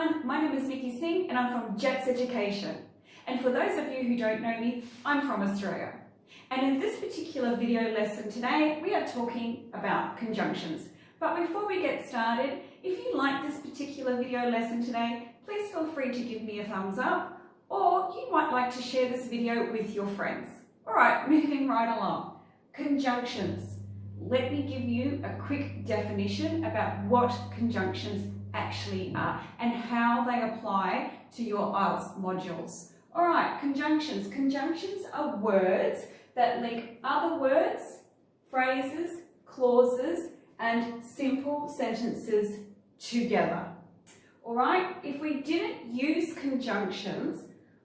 everyone, my name is Vicky Singh and I'm from Jets Education. And for those of you who don't know me, I'm from Australia. And in this particular video lesson today, we are talking about conjunctions. But before we get started, if you like this particular video lesson today, please feel free to give me a thumbs up, or you might like to share this video with your friends. All right, moving right along. Conjunctions. Let me give you a quick definition about what conjunctions actually are and how they apply to your IELTS modules. All right, conjunctions. Conjunctions are words that link other words, phrases, clauses, and simple sentences together. All right, if we didn't use conjunctions,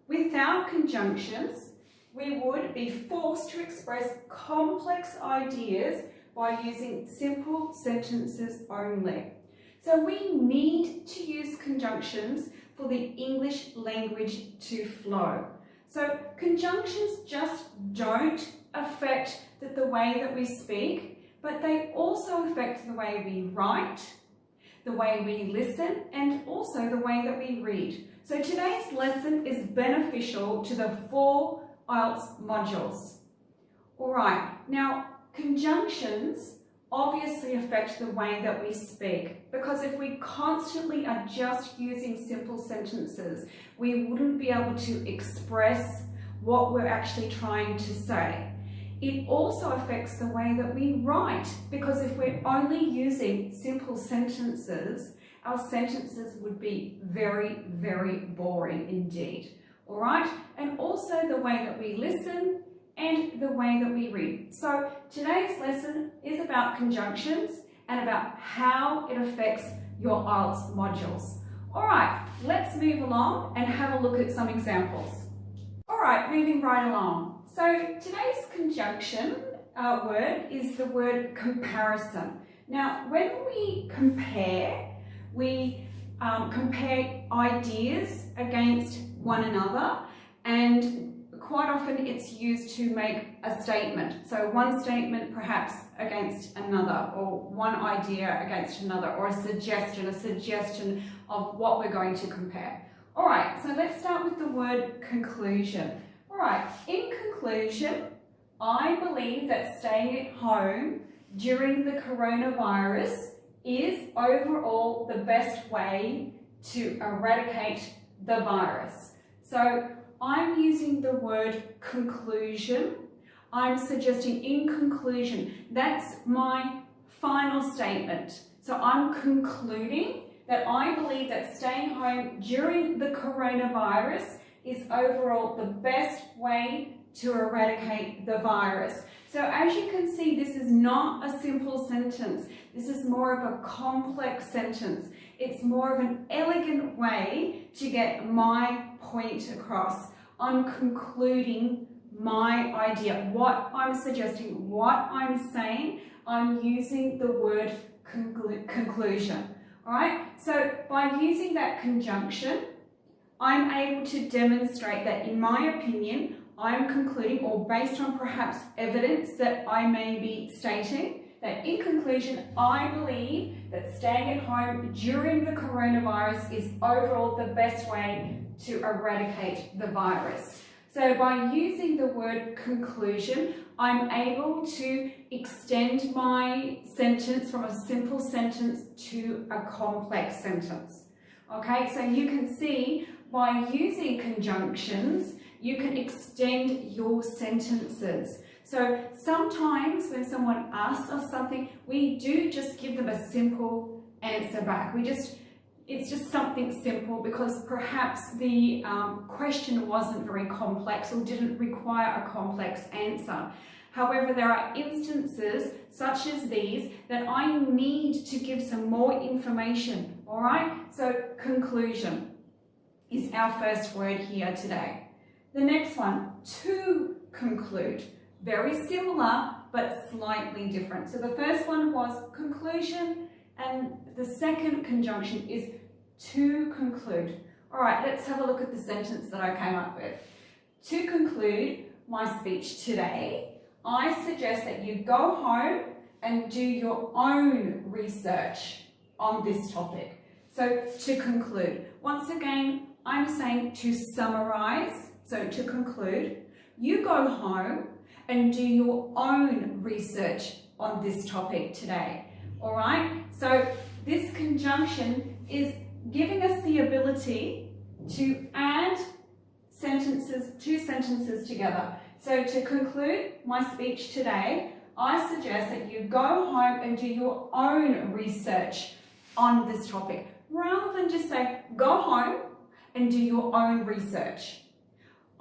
without conjunctions, we would be forced to express complex ideas by using simple sentences only. So we need to use conjunctions for the English language to flow. So conjunctions just don't affect the way that we speak, but they also affect the way we write, the way we listen, and also the way that we read. So today's lesson is beneficial to the 4 IELTS modules. All right, now conjunctions obviously affect the way that we speak, because if we constantly are just using simple sentences, we wouldn't be able to express what we're actually trying to say. It also affects the way that we write, because if we're only using simple sentences, our sentences would be very, very boring indeed. All right, and also the way that we listen and the way that we read. So today's lesson is about conjunctions and about how it affects your IELTS modules. All right, let's move along and have a look at some examples. All right, moving right along. So today's conjunction word is the word comparison. Now, when we compare ideas against one another, and quite often it's used to make a statement. So one statement perhaps against another, or one idea against another, or a suggestion of what we're going to compare. All right, so let's start with the word conclusion. All right, in conclusion, I believe that staying at home during the coronavirus is overall the best way to eradicate the virus. So I'm using the word conclusion. I'm suggesting in conclusion. That's my final statement. So I'm concluding that I believe that staying home during the coronavirus is overall the best way to eradicate the virus. So as you can see, this is not a simple sentence. This is more of a complex sentence. It's more of an elegant way to get my point across. I'm concluding my idea, what I'm suggesting, what I'm saying. I'm using the word conclusion. All right, so by using that conjunction, I'm able to demonstrate that, in my opinion, I'm concluding, or based on perhaps evidence that I may be stating, that in conclusion, I believe that staying at home during the coronavirus is overall the best way to eradicate the virus. So by using the word conclusion, I'm able to extend my sentence from a simple sentence to a complex sentence. Okay, so you can see by using conjunctions, you can extend your sentences. So sometimes when someone asks us something, we do just give them a simple answer back. It's just something simple because perhaps the question wasn't very complex or didn't require a complex answer. However, there are instances such as these that I need to give some more information. All right, so conclusion is our first word here today. The next one, to conclude. Very similar, but slightly different. So the first one was conclusion, and the second conjunction is to conclude. All right, let's have a look at the sentence that I came up with. To conclude my speech today, I suggest that you go home and do your own research on this topic. So to conclude, once again, I'm saying to summarize. So to conclude, you go home and do your own research on this topic today. All right? So this conjunction is giving us the ability to add sentences, two sentences together. So to conclude my speech today, I suggest that you go home and do your own research on this topic, rather than just say, go home and do your own research.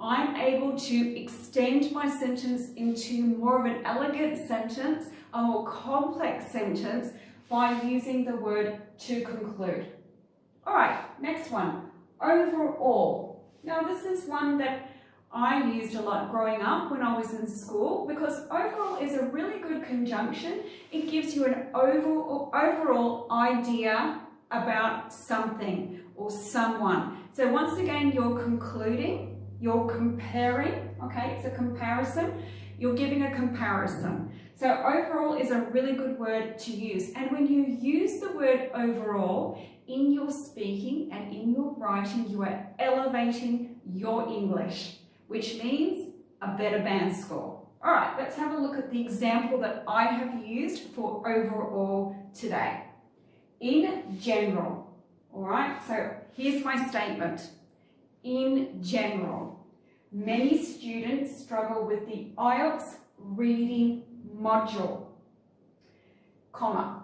I'm able to extend my sentence into more of an elegant sentence, a more complex sentence, by using the word to conclude. All right, next one, overall. Now this is one that I used a lot growing up when I was in school, because overall is a really good conjunction. It gives you an overall idea about something or someone. So once again, you're concluding, you're comparing, okay, it's a comparison, you're giving a comparison. So overall is a really good word to use. And when you use the word overall in your speaking and in your writing, you are elevating your English, which means a better band score. All right, let's have a look at the example that I have used for overall today. In general, all right, so here's my statement. In general, many students struggle with the IELTS reading module, comma.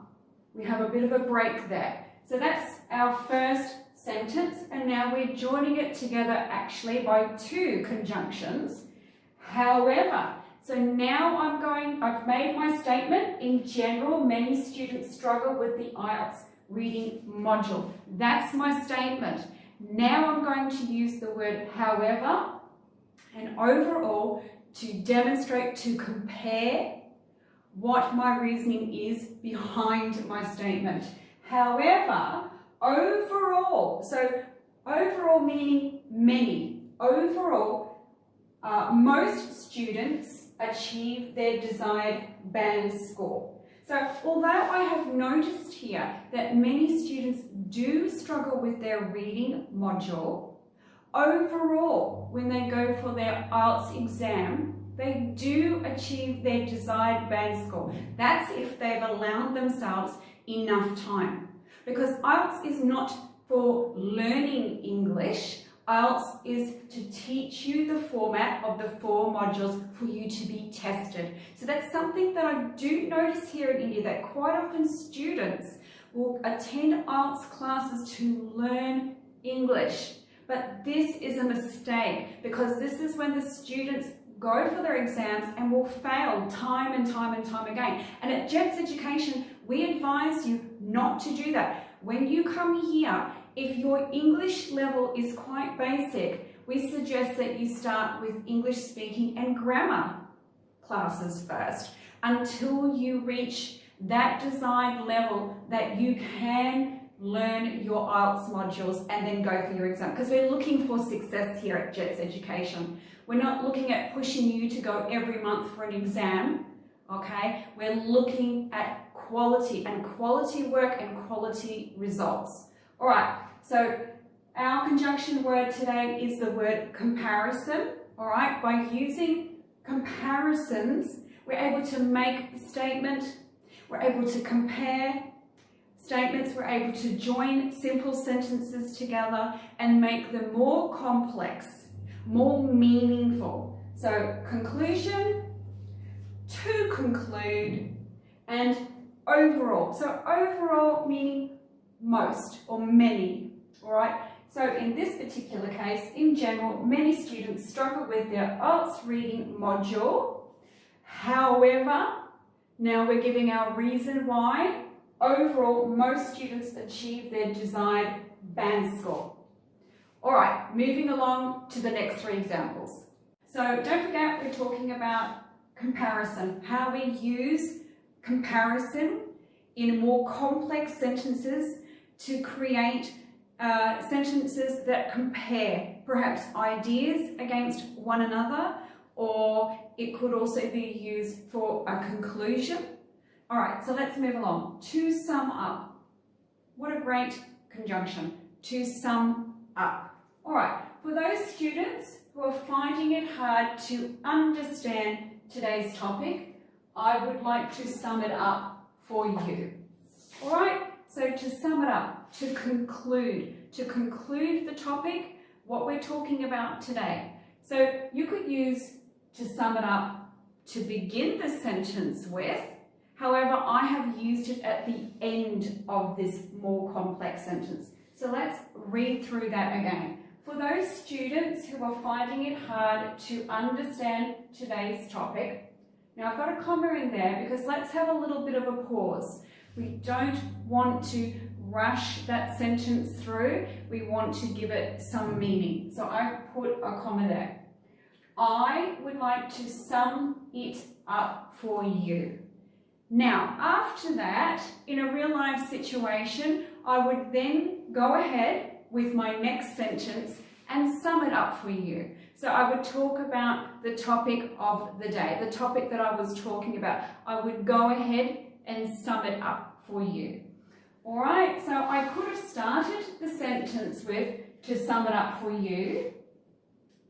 We have a bit of a break there. So that's our first sentence, and now we're joining it together actually by two conjunctions. However, so now I've made my statement. In general, many students struggle with the IELTS reading module. That's my statement. Now I'm going to use the word however and overall to demonstrate, to compare what my reasoning is behind my statement. However, overall, so overall meaning many, overall, most students achieve their desired band score. So although I have noticed here that many students do struggle with their reading module, overall, when they go for their IELTS exam, they do achieve their desired band score. That's if they've allowed themselves enough time. Because IELTS is not for learning English. IELTS is to teach you the format of the 4 modules for you to be tested. So that's something that I do notice here in India, that quite often students will attend IELTS classes to learn English. But this is a mistake, because this is when the students go for their exams and will fail time and time and time again. And at Jets Education, we advise you not to do that. When you come here, if your English level is quite basic, we suggest that you start with English speaking and grammar classes first until you reach that desired level that you can learn your IELTS modules and then go for your exam. Because we're looking for success here at Jets Education. We're not looking at pushing you to go every month for an exam, okay? We're looking at quality and quality work and quality results. All right, so our conjunction word today is the word comparison. All right, by using comparisons, we're able to make a statement, we're able to compare statements, we're able to join simple sentences together and make them more complex, more meaningful. So conclusion, to conclude, and overall. So overall meaning most or many, all right? So in this particular case, in general, many students struggle with their IELTS reading module. However, now we're giving our reason why. Overall, most students achieve their desired band score. All right, moving along to the next 3 examples. So don't forget, we're talking about comparison, how we use comparison in more complex sentences to create sentences that compare perhaps ideas against one another, or it could also be used for a conclusion. All right, so let's move along. To sum up, what a great conjunction, to sum up. All right, for those students who are finding it hard to understand today's topic, I would like to sum it up for you. All right, so to sum it up, to conclude the topic, what we're talking about today. So you could use to sum it up to begin the sentence with. However, I have used it at the end of this more complex sentence. So let's read through that again. For those students who are finding it hard to understand today's topic, now I've got a comma in there because let's have a little bit of a pause. We don't want to rush that sentence through. We want to give it some meaning. So I've put a comma there. I would like to sum it up for you. Now, after that, in a real life situation, I would then go ahead with my next sentence and sum it up for you. So I would talk about the topic of the day, the topic that I was talking about. I would go ahead and sum it up for you. All right, so I could have started the sentence with to sum it up for you,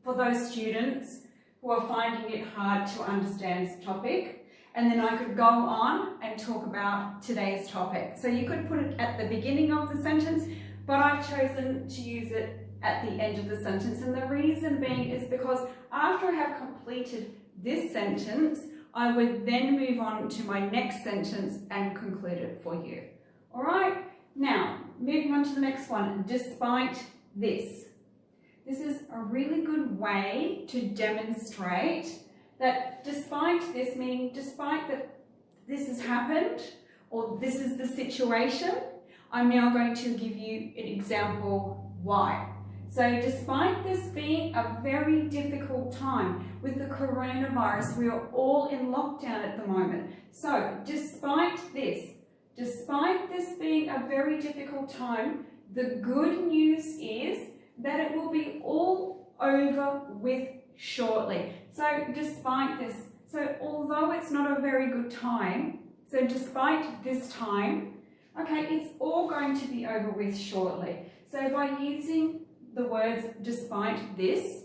for those students who are finding it hard to understand this topic. And then I could go on and talk about today's topic. So you could put it at the beginning of the sentence, but I've chosen to use it at the end of the sentence. And the reason being is because after I have completed this sentence, I would then move on to my next sentence and conclude it for you. All right, now moving on to the next one, despite this. This is a really good way to demonstrate that despite this, meaning despite that this has happened or this is the situation, I'm now going to give you an example why. So despite this being a very difficult time with the coronavirus, we are all in lockdown at the moment. So despite this being a very difficult time, the good news is that it will be all over with shortly. So despite this, so although it's not a very good time, so despite this time, okay, it's all going to be over with shortly. So by using the words despite this,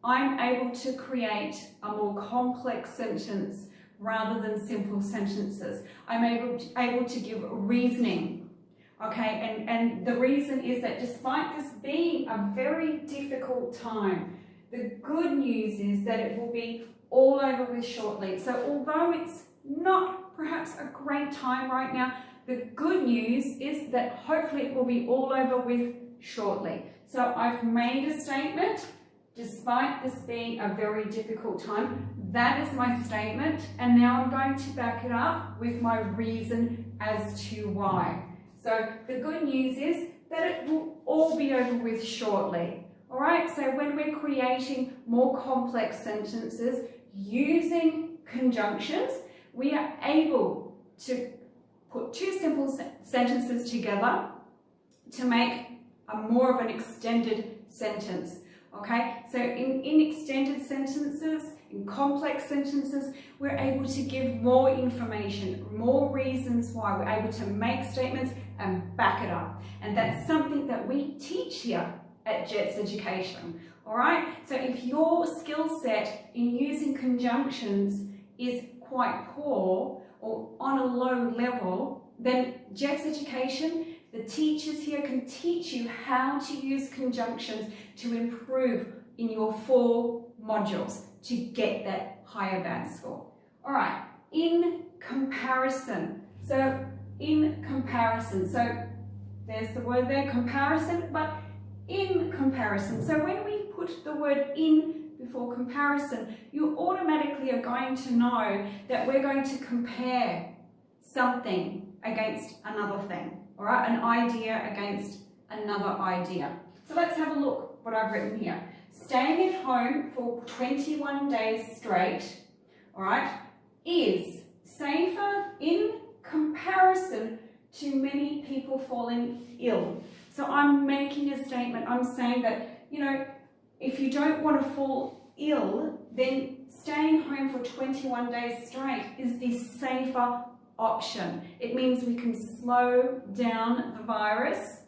I'm able to create a more complex sentence rather than simple sentences. I'm able to give reasoning, okay, and the reason is that despite this being a very difficult time, the good news is that it will be all over with shortly. So although it's not perhaps a great time right now, the good news is that hopefully it will be all over with shortly. So I've made a statement, despite this being a very difficult time. That is my statement, and now I'm going to back it up with my reason as to why. So the good news is that it will all be over with shortly. All right, so when we're creating more complex sentences using conjunctions, we are able to put two simple sentences together to make a more of an extended sentence. Okay, so in extended sentences, in complex sentences, we're able to give more information, more reasons why. We're able to make statements and back it up. And that's something that we teach here at Jets Education. All right, so if your skill set in using conjunctions is quite poor or on a low level, then Jets Education, the teachers here can teach you how to use conjunctions to improve in your 4 modules to get that higher band score. All right, in comparison. So in comparison, so there's the word there, comparison, but in comparison. So when we put the word in before comparison, you automatically are going to know that we're going to compare something against another thing. All right, an idea against another idea. So let's have a look what I've written here. Staying at home for 21 days straight, all right, is safer in comparison to many people falling ill. So I'm making a statement. I'm saying that, you know, if you don't want to fall ill, then staying home for 21 days straight is the safer option. It means we can slow down the virus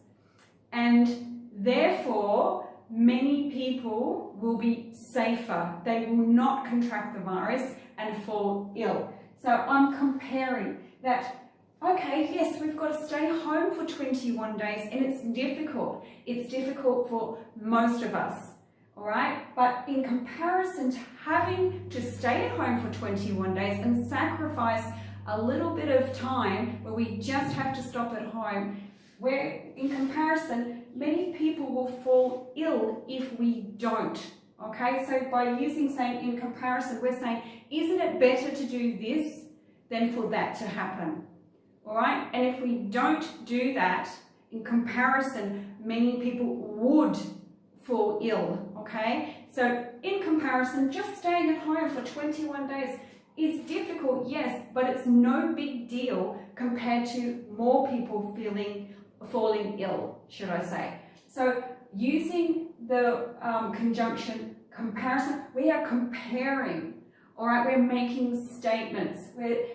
and therefore many people will be safer. They will not contract the virus and fall ill. So I'm comparing that, okay, yes, we've got to stay home for 21 days and it's difficult. It's difficult for most of us, all right? But in comparison to having to stay at home for 21 days and sacrifice a little bit of time where we just have to stop at home, where in comparison, many people will fall ill if we don't. Okay, so by saying in comparison, we're saying, isn't it better to do this than for that to happen? All right, and if we don't do that, in comparison, many people would fall ill. Okay, so in comparison, just staying at home for 21 days is difficult, yes, but it's no big deal compared to more people falling ill, should I say. So using the conjunction comparison, we are comparing, all right? We're making statements, we're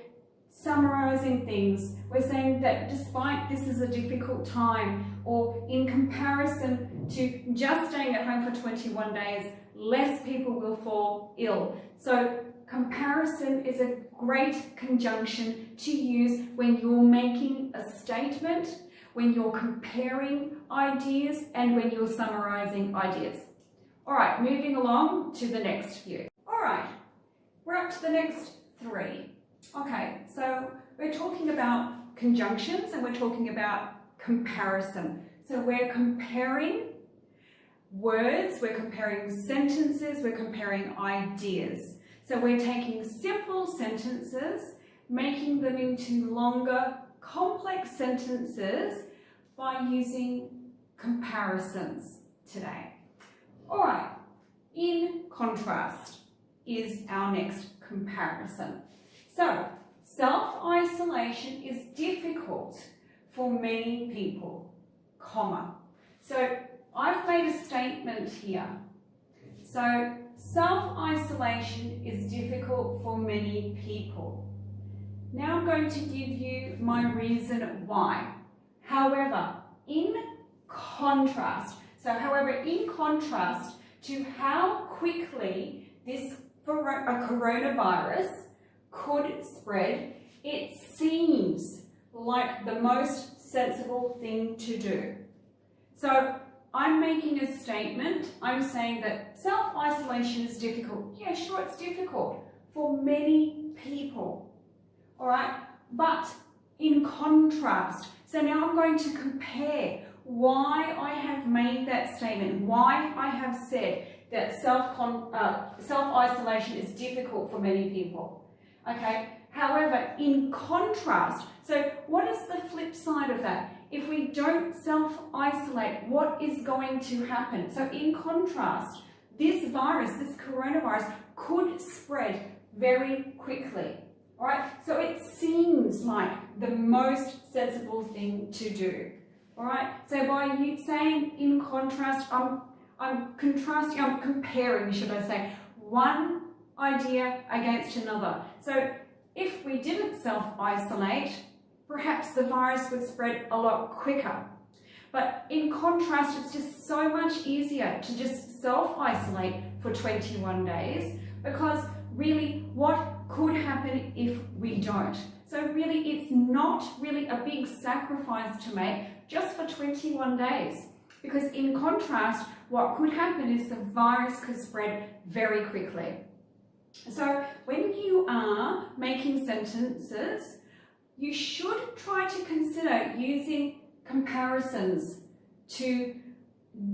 summarizing things, we're saying that despite this is a difficult time, or in comparison to just staying at home for 21 days, less people will fall ill. So comparison is a great conjunction to use when you're making a statement, when you're comparing ideas, and when you're summarizing ideas. All right, moving along to the next few. All right, we're up to the next three. Okay, so we're talking about conjunctions and we're talking about comparison. So we're comparing words, we're comparing sentences, we're comparing ideas. So we're taking simple sentences, making them into longer, complex sentences by using comparisons today. All right, in contrast is our next comparison. So, self-isolation is difficult for many people, comma. So, I've made a statement here. So, self-isolation is difficult for many people. Now I'm going to give you my reason why. However, in contrast to how quickly this coronavirus could spread, it seems like the most sensible thing to do. So I'm making a statement. I'm saying that self-isolation is difficult. Yeah, sure, it's difficult for many people. All right, but in contrast, so now I'm going to compare why I have made that statement, why I have said that self-isolation is difficult for many people. Okay, however, in contrast, so what is the flip side of that? If we don't self-isolate, what is going to happen? So in contrast, this virus, this coronavirus, could spread very quickly. All right, so it seems like the most sensible thing to do. All right, so by you saying in contrast, I'm comparing, should I say, one idea against another. So if we didn't self-isolate, perhaps the virus would spread a lot quicker. But in contrast, it's just so much easier to just self-isolate for 21 days, because really what could happen if we don't? So really it's not really a big sacrifice to make just for 21 days. Because in contrast, what could happen is the virus could spread very quickly. So when you are making sentences, you should try to consider using comparisons to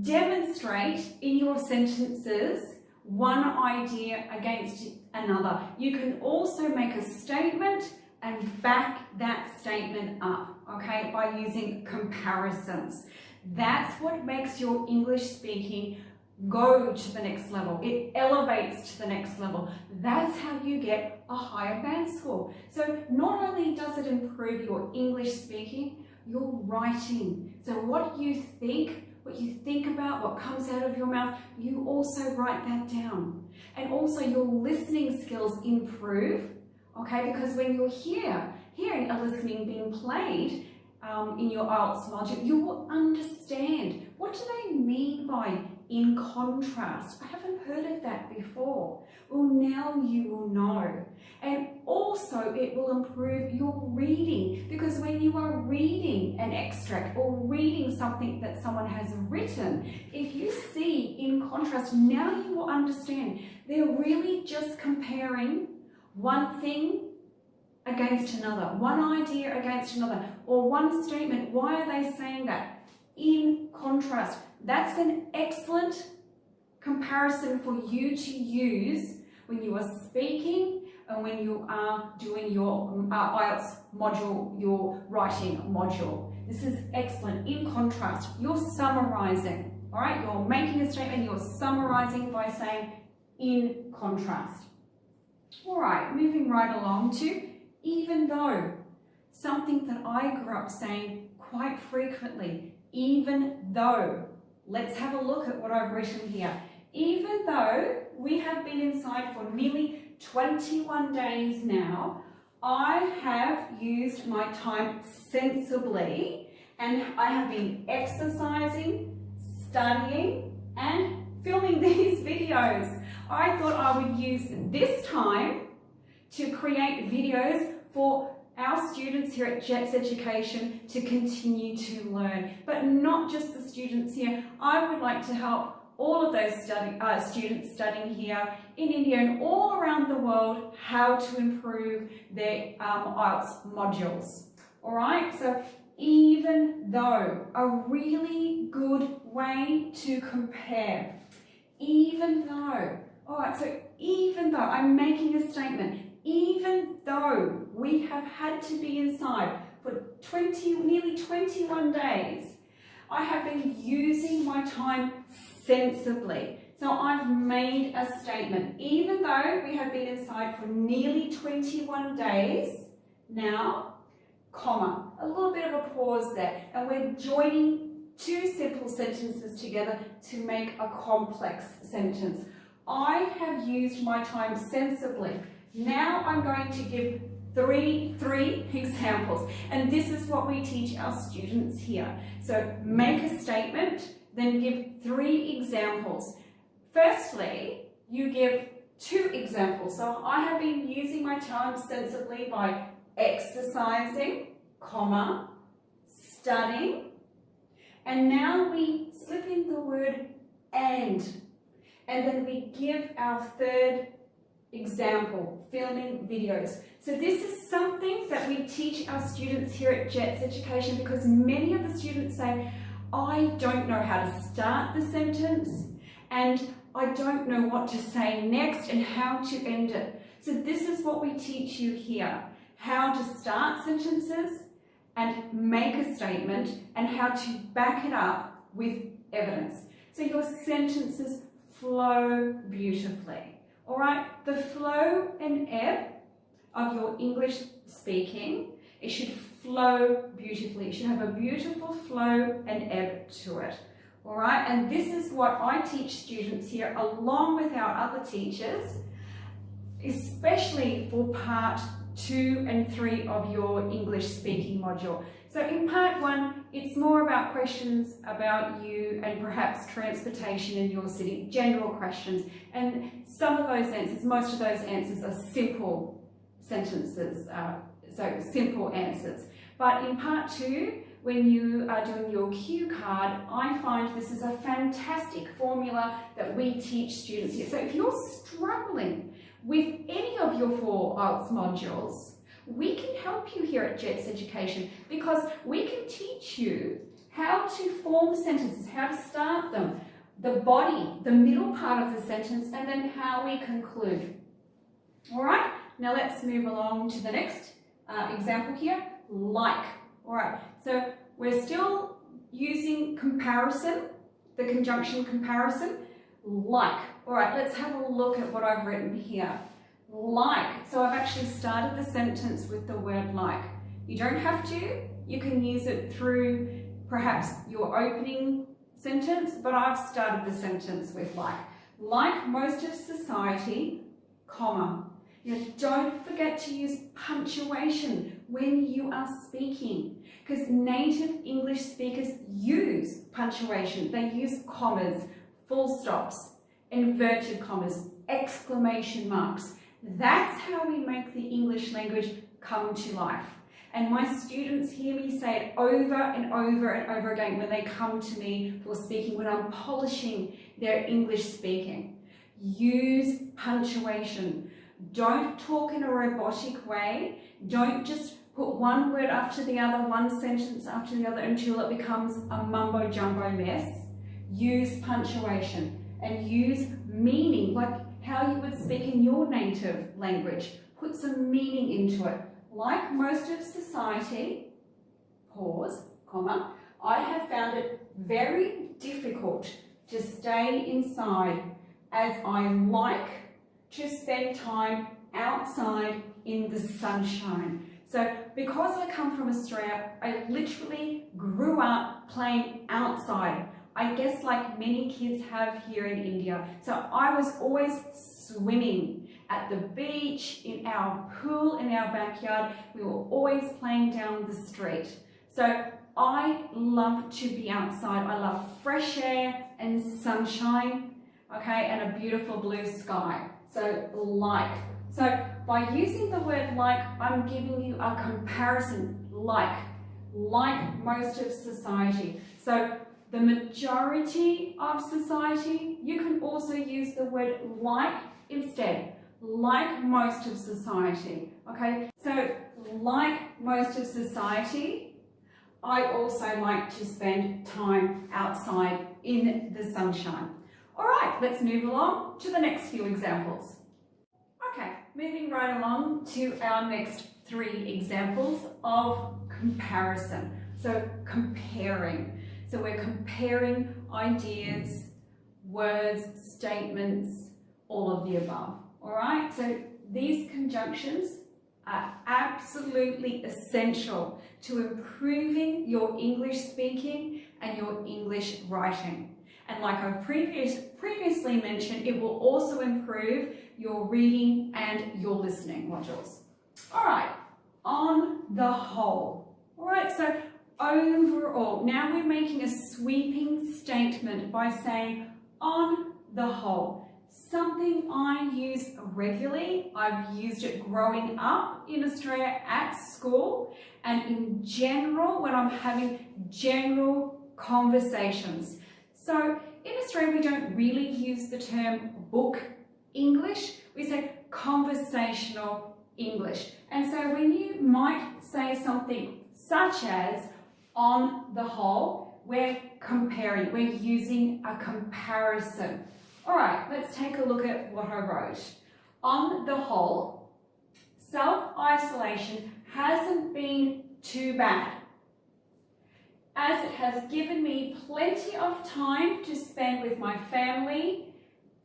demonstrate in your sentences one idea against another. You can also make a statement and back that statement up, okay, by using comparisons. That's what makes your English speaking go to the next level. It elevates to the next level. That's how you get a higher band score. So not only does it improve your English speaking, your writing. So what you think about, what comes out of your mouth, you also write that down. And also your listening skills improve, okay, because when you're hearing a listening being played, in your IELTS module, you will understand what do they mean by in contrast. I haven't heard of that before. Well, now you will know. And also it will improve your reading, because when you are reading an extract or reading something that someone has written, if you see in contrast, now you will understand they're really just comparing one thing against another, one idea against another, or one statement. Why are they saying that? In contrast. That's an excellent comparison for you to use when you are speaking and when you are doing your IELTS module, your writing module. This is excellent. In contrast, you're summarizing, all right? You're making a statement, you're summarizing by saying in contrast. All right, moving right along to even though, something that I grew up saying quite frequently, even though. Let's have a look at what I've written here. Even though we have been inside for nearly 21 days now, I have used my time sensibly, and I have been exercising, studying, and filming these videos. I thought I would use this time to create videos for our students here at JETS Education to continue to learn. But not just the students here. I would like to help all of those students studying here in India and all around the world how to improve their IELTS modules. All right, so even though, a really good way to compare. Even though. All right, so even though, I'm making a statement. Even though we have had to be inside for nearly 21 days, I have been using my time sensibly. So I've made a statement. Even though we have been inside for nearly 21 days now, comma, a little bit of a pause there, and we're joining two simple sentences together to make a complex sentence. I have used my time sensibly. Now I'm going to give three examples, and this is what we teach our students here. So make a statement, then give 3 examples. Firstly, you give 2 examples. So I have been using my time sensibly by exercising, comma, studying, and now we slip in the word and then we give our 3rd example, filming videos. So this is something that we teach our students here at JETS Education, because many of the students say, I don't know how to start the sentence and I don't know what to say next and how to end it. So this is what we teach you here, how to start sentences and make a statement and how to back it up with evidence. So your sentences flow beautifully. All right, the flow and ebb of your English speaking, it should flow beautifully. It should have a beautiful flow and ebb to it. All right, and this is what I teach students here along with our other teachers, especially for part 2 and 3 of your English speaking module. So in part 1, it's more about questions about you and perhaps transportation in your city, general questions. And some of those answers, most of those answers are simple sentences, so simple answers. But in part 2, when you are doing your cue card, I find this is a fantastic formula that we teach students here. So if you're struggling with any of your 4 IELTS modules, we can help you here at JETS Education, because we can teach you how to form sentences, how to start them, the body, the middle part of the sentence, and then how we conclude. All right, now let's move along to the next example here, like. All right, so we're still using comparison, the conjunction comparison, like. All right, let's have a look at what I've written here. Like, so I've actually started the sentence with the word like. You don't have to, you can use it through perhaps your opening sentence, but I've started the sentence with like. Like most of society, comma. Now don't forget to use punctuation when you are speaking, because native English speakers use punctuation. They use commas, full stops, inverted commas, exclamation marks. That's how we make the English language come to life. And my students hear me say it over and over and over again when they come to me for speaking, when I'm polishing their English speaking. Use punctuation. Don't talk in a robotic way. Don't just put one word after the other, one sentence after the other until it becomes a mumbo-jumbo mess. Use punctuation and use meaning, like how you would speak in your native language. Put some meaning into it. Like most of society, pause, comma, I have found it very difficult to stay inside, as I like to spend time outside in the sunshine. So because I come from Australia, I literally grew up playing outside. I guess like many kids have here in India. So I was always swimming at the beach, in our pool, in our backyard. We were always playing down the street. So I love to be outside. I love fresh air and sunshine, okay, and a beautiful blue sky. So like. So by using the word like, I'm giving you a comparison, like most of society. So the majority of society, you can also use the word like instead. Like most of society, okay? So like most of society, I also like to spend time outside in the sunshine. All right, let's move along to the next few examples. Okay, moving right along to our next 3 examples of comparison. So comparing. So we're comparing ideas, words, statements, all of the above. All right, so these conjunctions are absolutely essential to improving your English speaking and your English writing. And like I've previously mentioned, it will also improve your reading and your listening modules. All right, on the whole. All right, so overall, now we're making a sweeping statement by saying on the whole. Something I use regularly. I've used it growing up in Australia at school and in general when I'm having general conversations. So in Australia we don't really use the term book English, we say conversational English. And so when you might say something such as on the whole, we're comparing, we're using a comparison. All right, let's take a look at what I wrote. On the whole, self-isolation hasn't been too bad, as it has given me plenty of time to spend with my family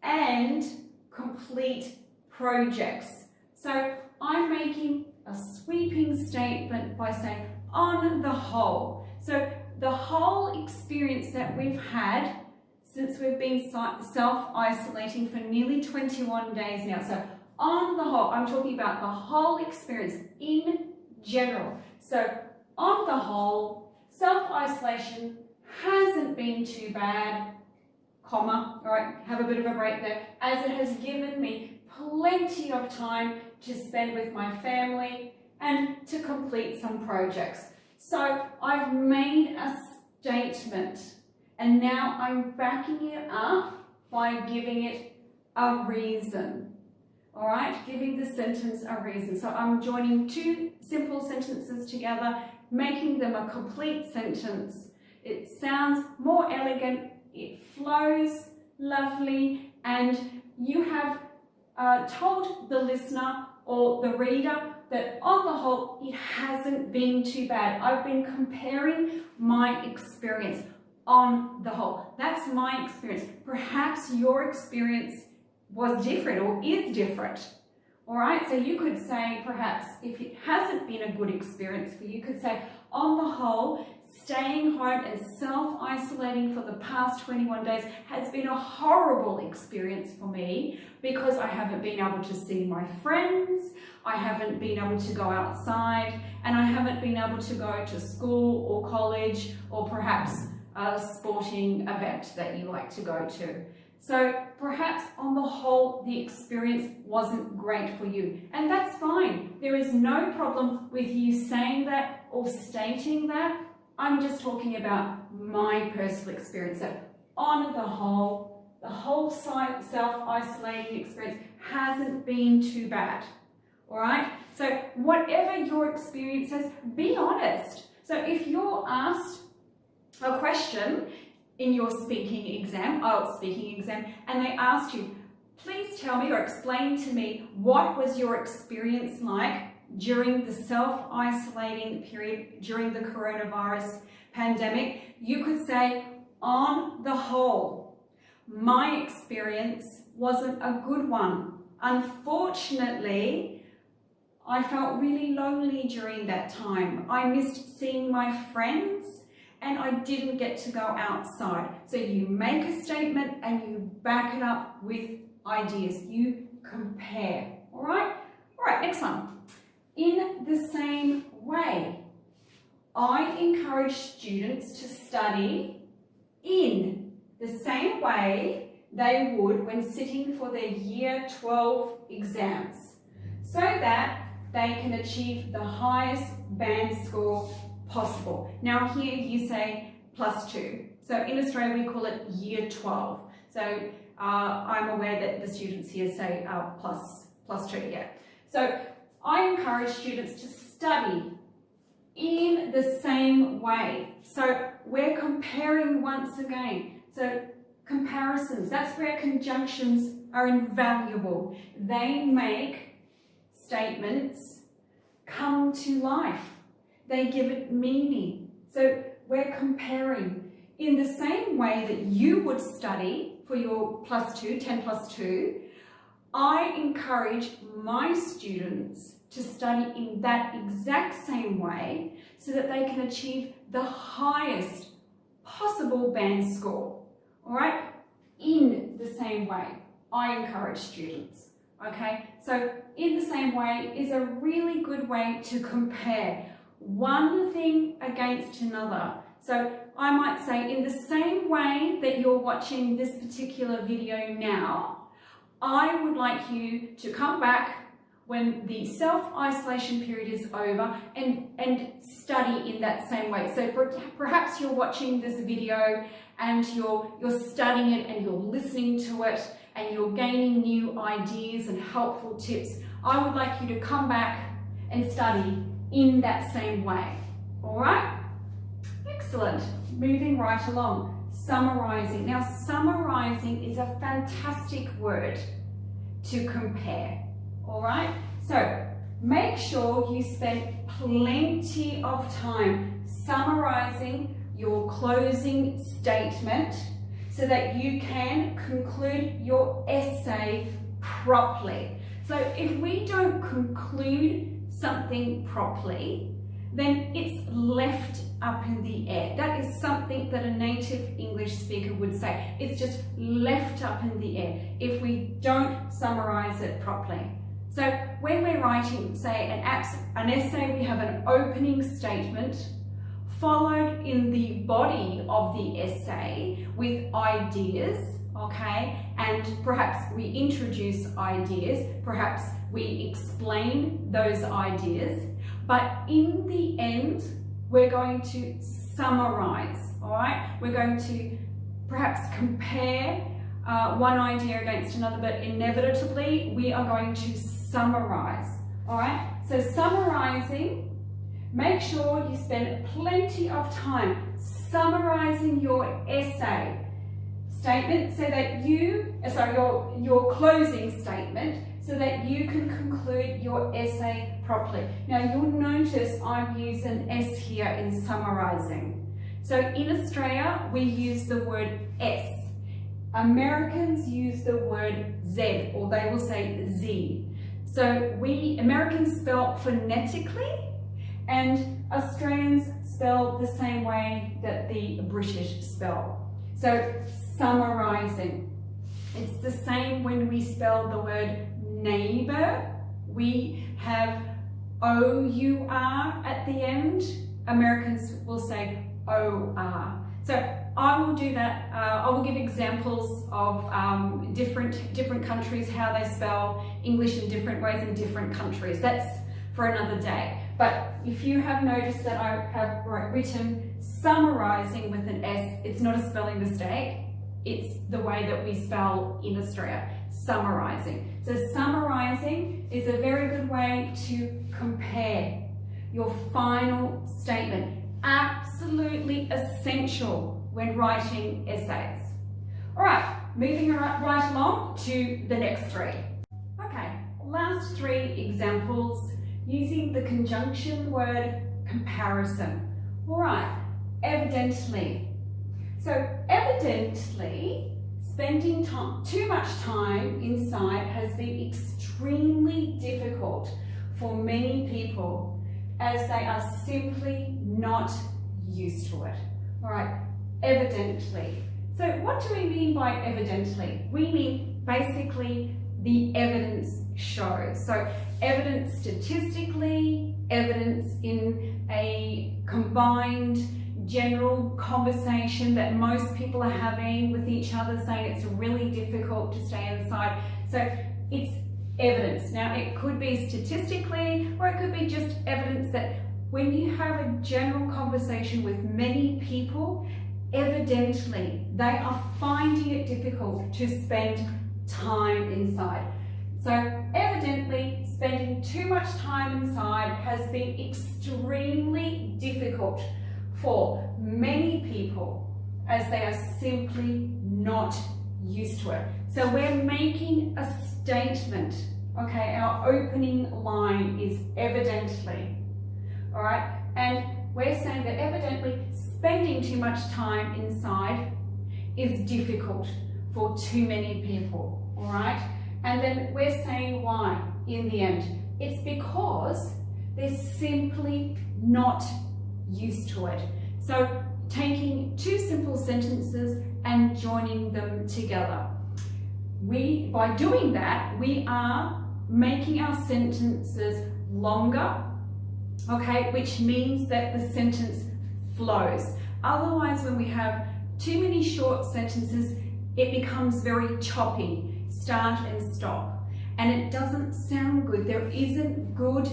and complete projects. So I'm making a sweeping statement by saying on the whole. So the whole experience that we've had since we've been self-isolating for nearly 21 days now. So on the whole, I'm talking about the whole experience in general. So on the whole, self-isolation hasn't been too bad, comma, all right, have a bit of a break there, as it has given me plenty of time to spend with my family and to complete some projects. So I've made a statement. And now I'm backing it up by giving it a reason. All right, giving the sentence a reason. So I'm joining 2 simple sentences together, making them a complete sentence. It sounds more elegant, it flows lovely, and you have told the listener or the reader that on the whole, it hasn't been too bad. I've been comparing my experience. On the whole, that's my experience. Perhaps your experience was different or is different. All right, so you could say perhaps if it hasn't been a good experience for you, you could say on the whole, staying home and self-isolating for the past 21 days has been a horrible experience for me because I haven't been able to see my friends, I haven't been able to go outside, and I haven't been able to go to school or college or perhaps a sporting event that you like to go to. So perhaps on the whole, the experience wasn't great for you, and that's fine. There is no problem with you saying that or stating that. I'm just talking about my personal experience. So on the whole self-isolating experience hasn't been too bad. All right? So whatever your experience is, be honest. So if you're asked a question in your speaking exam, and they asked you, please tell me or explain to me what was your experience like during the self-isolating period during the coronavirus pandemic, you could say, on the whole, my experience wasn't a good one. Unfortunately, I felt really lonely during that time. I missed seeing my friends and I didn't get to go outside. So you make a statement and you back it up with ideas. You compare, all right? All right, next one. In the same way, I encourage students to study in the same way they would when sitting for their Year 12 exams, so that they can achieve the highest band score possible. Now here you say +2. So in Australia we call it Year 12. So I'm aware that the students here say +2, yeah. So I encourage students to study in the same way. So we're comparing once again. So comparisons, that's where conjunctions are invaluable. They make statements come to life. They give it meaning. So we're comparing in the same way that you would study for your +2, 10+2. I encourage my students to study in that exact same way so that they can achieve the highest possible band score, all right? In the same way, I encourage students, okay? So in the same way is a really good way to compare one thing against another. So I might say in the same way that you're watching this particular video now, I would like you to come back when the self-isolation period is over and study in that same way. So perhaps you're watching this video and you're studying it and you're listening to it and you're gaining new ideas and helpful tips. I would like you to come back and study in that same way. All right? Excellent. Moving right along. Summarizing. Now, summarizing is a fantastic word to compare. All right? So, make sure you spend plenty of time summarizing your closing statement so that you can conclude your essay properly. So, if we don't conclude something properly, then it's left up in the air. That is something that a native English speaker would say. It's just left up in the air if we don't summarize it properly. So when we're writing, say, an essay, we have an opening statement followed in the body of the essay with ideas, okay? And perhaps we introduce ideas, perhaps we explain those ideas, but in the end, we're going to summarize, all right? We're going to perhaps compare one idea against another, but inevitably, we are going to summarize, all right? So summarizing, make sure you spend plenty of time summarizing your essay statement so that your closing statement so that you can conclude your essay properly. Now you'll notice I've used an S here in summarizing. So in Australia, we use the word S. Americans use the word Z, or they will say Z. So Americans spell phonetically, and Australians spell the same way that the British spell. So summarising. It's the same when we spell the word neighbour. We have O-U-R at the end. Americans will say O-R. So I will do that. I will give examples of different countries, how they spell English in different ways in different countries. That's for another day. But if you have noticed that I have written summarising with an S, it's not a spelling mistake. It's the way that we spell in Australia, summarising. So summarising is a very good way to compare your final statement. Absolutely essential when writing essays. All right, moving right along to the next three. Okay, last three examples using the conjunction word comparison. All right, evidently. So evidently, spending too much time inside has been extremely difficult for many people as they are simply not used to it. All right, evidently. So what do we mean by evidently? We mean basically the evidence shows. So evidence statistically, evidence in a combined general conversation that most people are having with each other, saying it's really difficult to stay inside. So it's evidence. Now it could be statistically, or it could be just evidence that when you have a general conversation with many people, evidently they are finding it difficult to spend time inside. So evidently spending too much time inside has been extremely difficult for many people as they are simply not used to it. So we're making a statement, okay? Our opening line is evidently, all right? And we're saying that evidently spending too much time inside is difficult for too many people, all right? And then we're saying why in the end. It's because they're simply not used to it. So taking two simple sentences and joining them together. By doing that, we are making our sentences longer, okay, which means that the sentence flows. Otherwise, when we have too many short sentences, it becomes very choppy, start and stop, and it doesn't sound good. There isn't good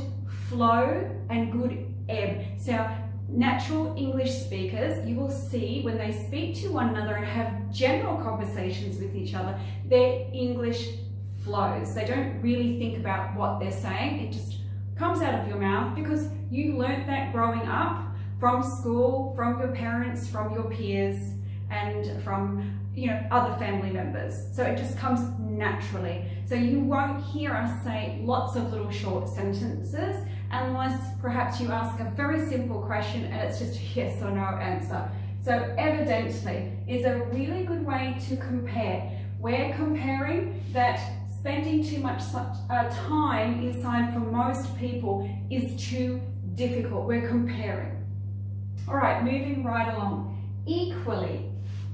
flow and good ebb. So natural English speakers, you will see when they speak to one another and have general conversations with each other, their English flows. They don't really think about what they're saying. It just comes out of your mouth because you learnt that growing up from school, from your parents, from your peers, and from other family members. So it just comes naturally. So you won't hear us say lots of little short sentences unless perhaps you ask a very simple question and it's just a yes or no answer. So evidently is a really good way to compare. We're comparing that spending too much time inside for most people is too difficult. We're comparing. All right, moving right along. Equally,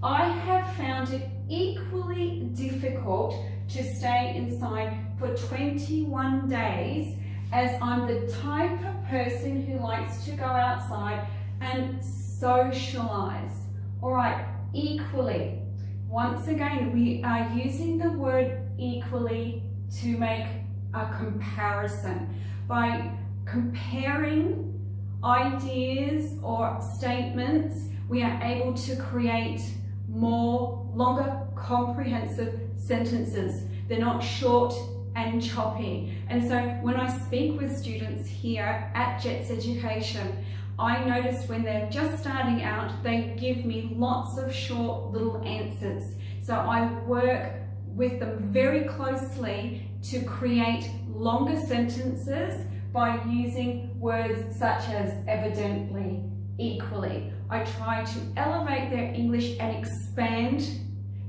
I have found it equally difficult to stay inside for 21 days as I'm the type of person who likes to go outside and socialise. All right, equally. Once again, we are using the word equally to make a comparison. By comparing ideas or statements, we are able to create longer, comprehensive sentences. They're not short and choppy. And so when I speak with students here at Jets Education, I notice when they're just starting out, they give me lots of short little answers. So I work with them very closely to create longer sentences by using words such as evidently, equally. I try to elevate their English and expand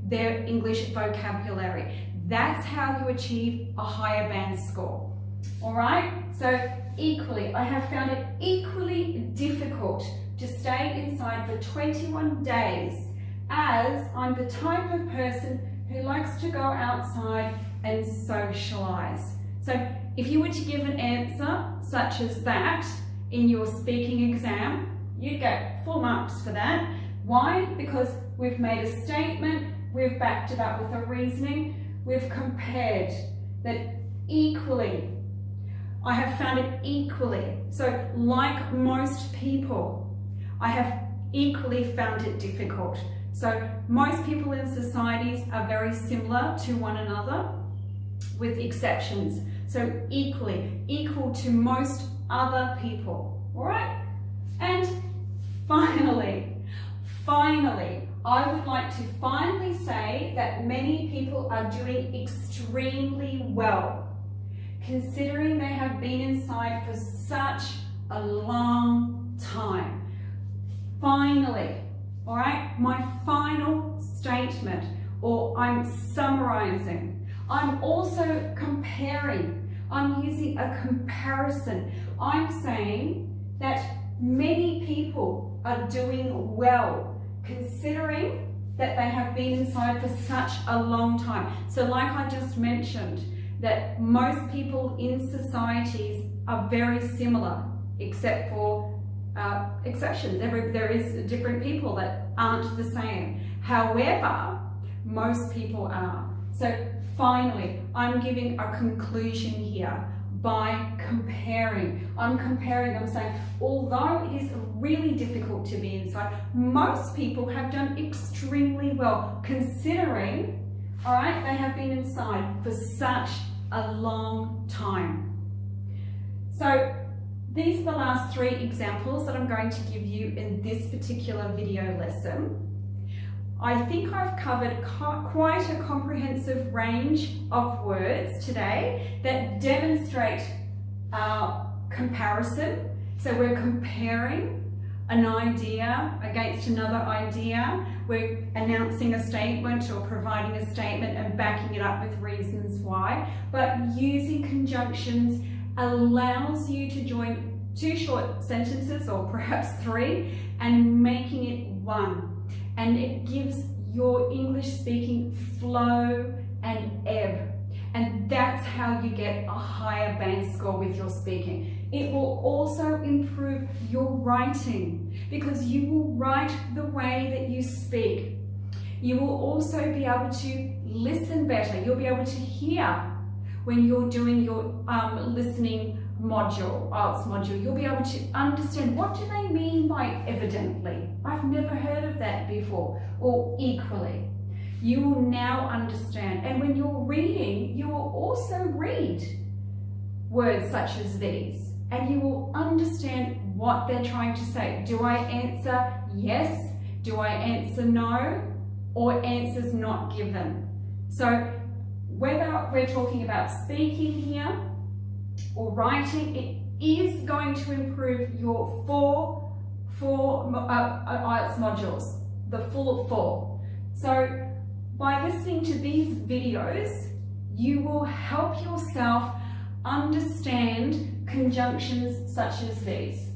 their English vocabulary. That's how you achieve a higher band score. All right, so equally, I have found it equally difficult to stay inside for 21 days, as I'm the type of person who likes to go outside and socialise. So if you were to give an answer such as that in your speaking exam, you'd get full marks for that. Why? Because we've made a statement, we've backed it up with a reasoning, we've compared that equally. I have found it equally. So like most people, I have equally found it difficult. So most people in societies are very similar to one another, with exceptions. So equal to most other people, all right? And finally, I would like to finally say that many people are doing extremely well, considering they have been inside for such a long time. Finally, all right, my final statement, or I'm summarizing. I'm also comparing. I'm using a comparison. I'm saying that many people are doing well, considering that they have been inside for such a long time. So like I just mentioned, that most people in societies are very similar, except for exceptions. There is different people that aren't the same. However, most people are. So finally, I'm giving a conclusion here by comparing. I'm saying, although it is really difficult to be inside, most people have done extremely well, considering, all right, they have been inside for such a long time. So these are the last 3 examples that I'm going to give you in this particular video lesson. I think I've covered quite a comprehensive range of words today that demonstrate comparison. So we're comparing an idea against another idea. We're announcing a statement or providing a statement and backing it up with reasons why. But using conjunctions allows you to join 2 short sentences, or perhaps 3, and making it one. And it gives your English speaking flow and ebb. And that's how you get a higher band score with your speaking. It will also improve your writing, because you will write the way that you speak. You will also be able to listen better. You'll be able to hear when you're doing your listening module, IELTS module. You'll be able to understand, what do they mean by evidently? I've never heard of that before. Or equally. You will now understand. And when you're reading, you will also read words such as these, and you will understand what they're trying to say. Do I answer yes? Do I answer no? Or answers not given? So whether we're talking about speaking here or writing, it is going to improve your four IELTS modules, the full of 4. So by listening to these videos, you will help yourself understand conjunctions such as these.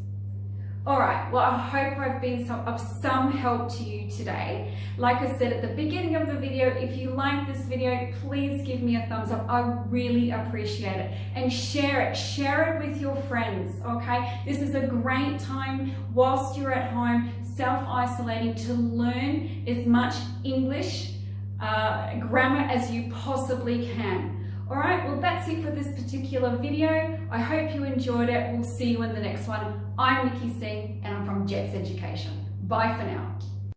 All right, well, I hope I've been of some help to you today. Like I said at the beginning of the video, if you like this video, please give me a thumbs up. I really appreciate it. And share it with your friends, okay? This is a great time whilst you're at home, self-isolating, to learn as much English grammar as you possibly can. All right, well, that's it for this particular video. I hope you enjoyed it. We'll see you in the next one. I'm Nikki Singh, and I'm from Jets Education. Bye for now.